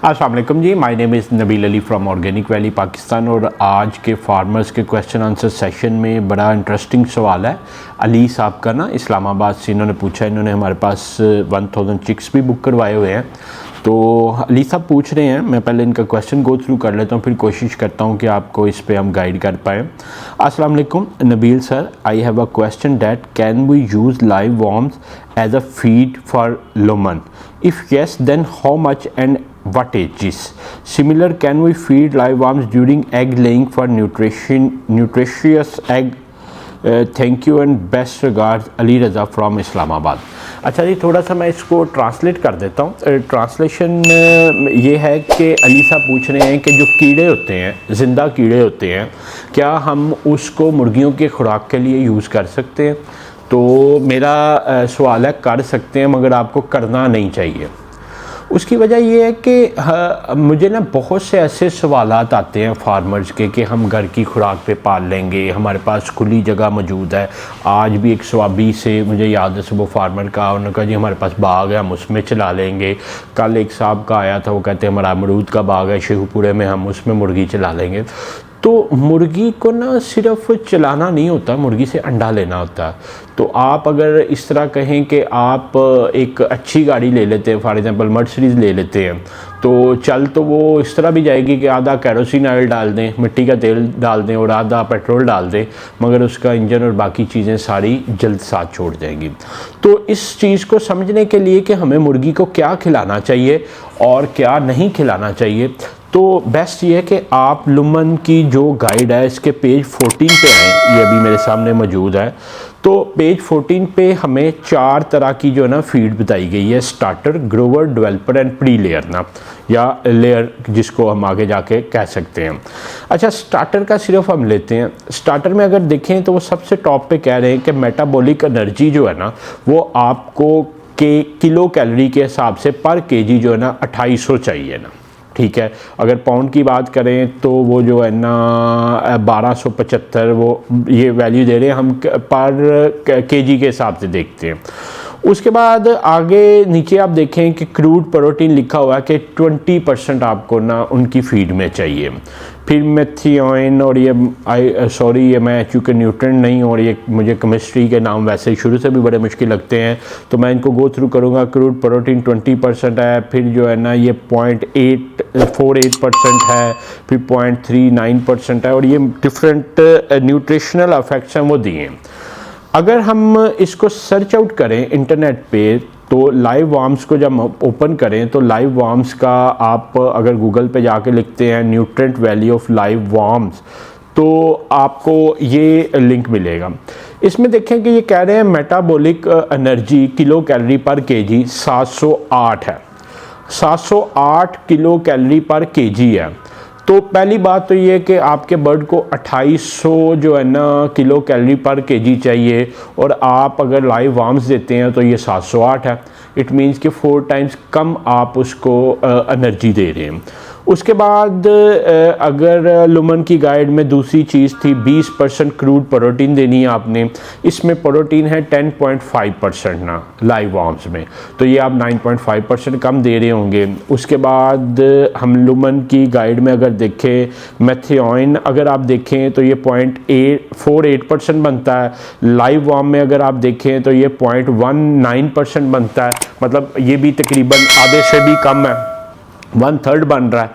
अस्सलाम वालेकुम जी, my name is Nabeel Ali from Organic Valley Pakistan. और आज के फार्मर्स के क्वेश्चन आंसर सेशन में बड़ा इंटरेस्टिंग सवाल है अली साहब का ना, इस्लामाबाद से इन्होंने पूछा। इन्होंने हमारे पास 1000 चिक्स भी बुक करवाए हुए हैं। तो अली साहब पूछ रहे हैं, मैं पहले इनका क्वेश्चन गो थ्रू कर लेता हूँ, फिर कोशिश करता हूँ कि आपको इस पे हम गाइड कर पाएँ। अस्सलाम वालेकुम Nabeel sir, I have a question that can we use live worms as a feed for lumen? If yes, then how much and what ages? Similar, can we feed live worms during egg laying for nutritious egg? Thank you and best regards, Ali Raza from Islamabad. अच्छा जी, थोड़ा सा मैं इसको translate कर देता हूँ। Translation ये है कि अली साहब पूछ रहे हैं कि जो कीड़े होते हैं, ज़िंदा कीड़े होते हैं, क्या हम उसको मुर्गियों की खुराक के लिए यूज़ कर सकते हैं? तो मेरा सवाल है, कर सकते हैं, मगर आपको करना नहीं चाहिए। उसकी वजह ये है कि मुझे ना बहुत से ऐसे सवालात आते हैं फार्मर्स के कि हम घर की खुराक पे पाल लेंगे, हमारे पास खुली जगह मौजूद है। आज भी एक स्वाबी से मुझे याद है, सुबह फार्मर का, उन्होंने कहा जी हमारे पास बाग है, हम उसमें चला लेंगे। कल एक साहब का आया था, वो कहते हैं हमारा अमरूद का बाग है शेखुपुरे में, हम उसमें मुर्गी चला लेंगे। तो मुर्गी को ना सिर्फ चलाना नहीं होता, मुर्गी से अंडा लेना होता है। तो आप अगर इस तरह कहें कि आप एक अच्छी गाड़ी ले लेते हैं, फॉर एग्जांपल मर्सिडीज़ ले लेते हैं, तो चल तो वो इस तरह भी जाएगी कि आधा केरोसिन ऑयल डाल दें, मिट्टी का तेल डाल दें और आधा पेट्रोल डाल दें, मगर उसका इंजन और बाकी चीज़ें सारी जल्द साथ छोड़ जाएंगी। तो इस चीज़ को समझने के लिए कि हमें मुर्गी को क्या खिलाना चाहिए और क्या नहीं खिलाना चाहिए, तो बेस्ट ये है कि आप लुमन की जो गाइड है इसके पेज 14 पे आएँ, ये अभी मेरे सामने मौजूद है। तो पेज 14 पे हमें 4 तरह की जो है ना फीड बताई गई है, starter, Grover, developer and pre layer ना, या लेयर जिसको हम आगे जाके कह सकते हैं। अच्छा, स्टार्टर का सिर्फ हम लेते हैं। स्टार्टर में अगर देखें तो वो सबसे टॉप पे कह रहे हैं कि मेटाबॉलिक एनर्जी जो है ना, वो आपको के किलो कैलोरी के हिसाब से पर केजी जो है ना 2800 चाहिए ना, ठीक है। अगर पाउंड की बात करें तो वो जो है ना 1275 वो ये वैल्यू दे रहे हैं, हम पर केजी के हिसाब से देखते हैं। उसके बाद आगे नीचे आप देखें कि क्रूड प्रोटीन लिखा हुआ है कि 20% आपको ना उनकी फीड में चाहिए। फिर मेथियोइन, और ये ये मैं चूँकि न्यूट्रेंट नहीं, और ये मुझे केमिस्ट्री के नाम वैसे ही शुरू से भी बड़े मुश्किल लगते हैं, तो मैं इनको गो थ्रू करूँगा। क्रूड प्रोटीन 20% है, फिर जो है ना ये 0.848% है, फिर 0.39% है, और ये डिफरेंट न्यूट्रिशनल इफेक्ट्स हैं वो दिए हैं। अगर हम इसको सर्च आउट करें इंटरनेट पे, तो लाइव वार्म्स को जब ओपन करें तो लाइव वार्म्स का आप अगर गूगल पे जाके लिखते हैं nutrient value of live warms, तो आपको ये लिंक मिलेगा। इसमें देखें कि ये कह रहे हैं मेटाबॉलिक एनर्जी किलो कैलोरी पर केजी 708 है, 708 किलो कैलोरी पर केजी है। तो पहली बात तो ये कि आपके बर्ड को 2800 जो है ना किलो कैलोरी पर केजी चाहिए, और आप अगर लाइव वार्म्स देते हैं तो ये 708 है। इट मीन्स कि 4 टाइम्स कम आप उसको एनर्जी दे रहे हैं। उसके बाद अगर लुमन की गाइड में दूसरी चीज़ थी 20% क्रूड प्रोटीन देनी है आपने, इसमें प्रोटीन है 10.5% ना लाइव वार्म्स में, तो ये आप 9.5% कम दे रहे होंगे। उसके बाद हम लुमन की गाइड में अगर देखें मेथियोइन, अगर आप देखें तो ये 0.48% बनता है। लाइव वार्म में अगर आप देखें तो ये 0.19% बनता है, मतलब ये भी तकरीबन आधे से भी कम है, 1/3 बन रहा है।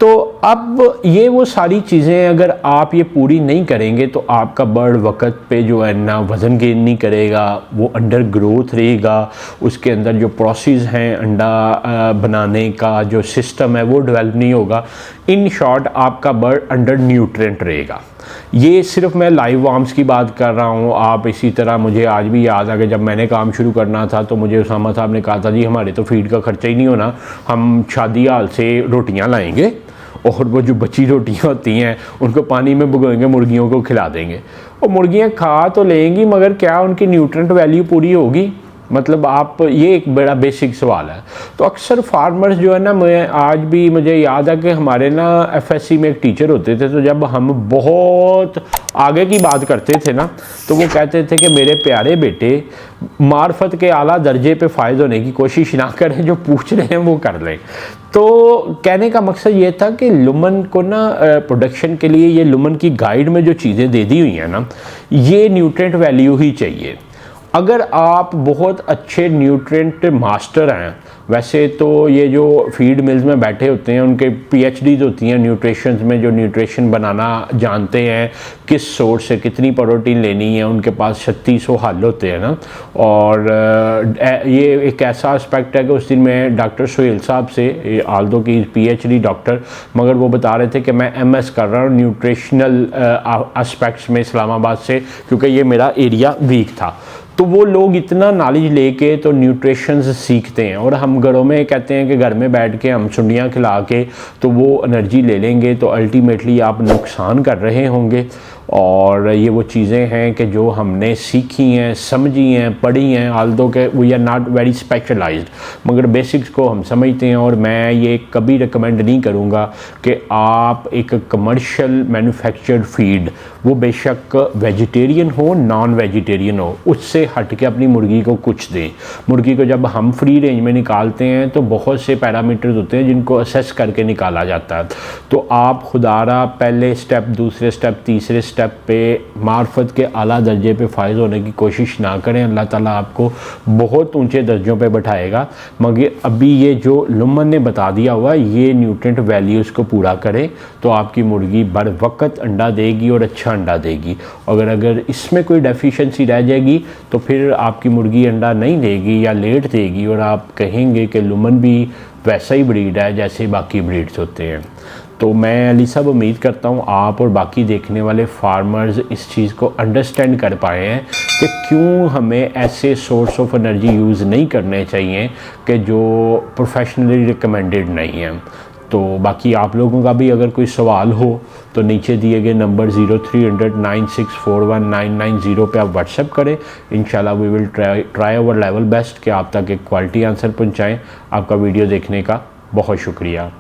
तो अब ये वो सारी चीज़ें अगर आप ये पूरी नहीं करेंगे तो आपका बर्ड वक्त पे जो है ना वज़न गेन नहीं करेगा, वो अंडर ग्रोथ रहेगा, उसके अंदर जो प्रोसेस हैं अंडा बनाने का जो सिस्टम है वो डेवलप नहीं होगा। इन शॉर्ट आपका बर्ड अंडर न्यूट्रेंट रहेगा। ये सिर्फ मैं लाइव वार्म्स की बात कर रहा हूँ। आप इसी तरह, मुझे आज भी याद आ गया, जब मैंने काम शुरू करना था तो मुझे उसामा साहब ने कहा था जी हमारे तो फीड का खर्चा ही नहीं होना, हम शादी हाल से रोटियाँ लाएंगे और वो जो बची रोटियाँ होती हैं उनको पानी में भिगोएंगे, मुर्गियों को खिला देंगे। और मुर्गियाँ खा तो लेंगी, मगर क्या उनकी न्यूट्रेंट वैल्यू पूरी होगी? मतलब आप, ये एक बड़ा बेसिक सवाल है। तो अक्सर फार्मर्स जो है ना, मैं आज भी मुझे याद है कि हमारे ना एफएससी में एक टीचर होते थे, तो जब हम बहुत आगे की बात करते थे ना, तो वो कहते थे कि मेरे प्यारे बेटे, मार्फत के आला दर्जे पे फ़ायद होने की कोशिश ना करें, जो पूछ रहे हैं वो कर लें। तो कहने का मकसद ये था कि लुमन को ना प्रोडक्शन के लिए ये लुमन की गाइड में जो चीज़ें दे दी हुई हैं ना, ये न्यूट्रिएंट वैल्यू ही चाहिए। अगर आप बहुत अच्छे न्यूट्रिएंट मास्टर हैं, वैसे तो ये जो फीड मिल्स में बैठे होते हैं उनके पीएचडीज होती हैं न्यूट्रिशन में, जो न्यूट्रिशन बनाना जानते हैं, किस सोर्स से कितनी प्रोटीन लेनी है, उनके पास 3600 हल होते हैं ना। और ये एक ऐसा एस्पेक्ट है कि उस दिन मैं डॉक्टर सुहेल साहब से, आल्दो की पीएचडी डॉक्टर, मगर वो बता रहे थे कि मैं एमएस कर रहा हूँ न्यूट्रिशनल एस्पेक्ट्स में इस्लामाबाद से, क्योंकि ये मेरा एरिया वीक था। तो वो लोग इतना नॉलेज लेके तो न्यूट्रिशंस सीखते हैं, और हम घरों में कहते हैं कि घर में बैठ के हम सुंडियाँ खिला के तो वो एनर्जी ले लेंगे, तो अल्टीमेटली आप नुकसान कर रहे होंगे। और ये वो चीज़ें हैं कि जो हमने सीखी हैं, समझी हैं, पढ़ी हैं, आल्दो के we are not very specialised, मगर बेसिक्स को हम समझते हैं। और मैं ये कभी रिकमेंड नहीं करूँगा कि आप एक कमर्शियल मैन्युफैक्चर्ड फीड, वो बेशक वेजिटेरियन हो नॉन वेजिटेरियन हो, उससे हट के अपनी मुर्गी को कुछ दें। मुर्गी को जब हम फ्री रेंज में निकालते हैं तो बहुत से पैरामीटर्स होते हैं जिनको असेस करके निकाला जाता है। तो आप खुदारा पहले स्टेप, दूसरे स्टेप, तीसरे स्टेप पे मार्फत के आला दर्जे पे फायज होने की कोशिश ना करें। अल्लाह ताला आपको बहुत ऊंचे दर्जों पे बैठाएगा, मगर अभी ये जो लुमन ने बता दिया हुआ, ये न्यूट्रिएंट वैल्यूज़ को पूरा करें तो आपकी मुर्गी बर वक्त अंडा देगी और अच्छा अंडा देगी। अगर इसमें कोई डेफिशिएंसी रह जाएगी तो फिर आपकी मुर्गी अंडा नहीं देगी या लेट देगी, और आप कहेंगे कि लुमन भी वैसा ही ब्रीड है जैसे बाकी ब्रीड्स होते हैं। तो मैं अली साहब उम्मीद करता हूँ आप और बाकी देखने वाले फार्मर्स इस चीज़ को अंडरस्टैंड कर पाए हैं कि क्यों हमें ऐसे सोर्स ऑफ एनर्जी यूज़ नहीं करने चाहिए कि जो प्रोफेशनली रिकमेंडेड नहीं हैं। तो बाकी आप लोगों का भी अगर कोई सवाल हो तो नीचे दिए गए नंबर 0300 9641 पे आप व्हाट्सएप करें। इंशाल्लाह we will try our level best कि आप तक एक क्वालिटी आंसर पहुंचाएं। आपका वीडियो देखने का बहुत शुक्रिया।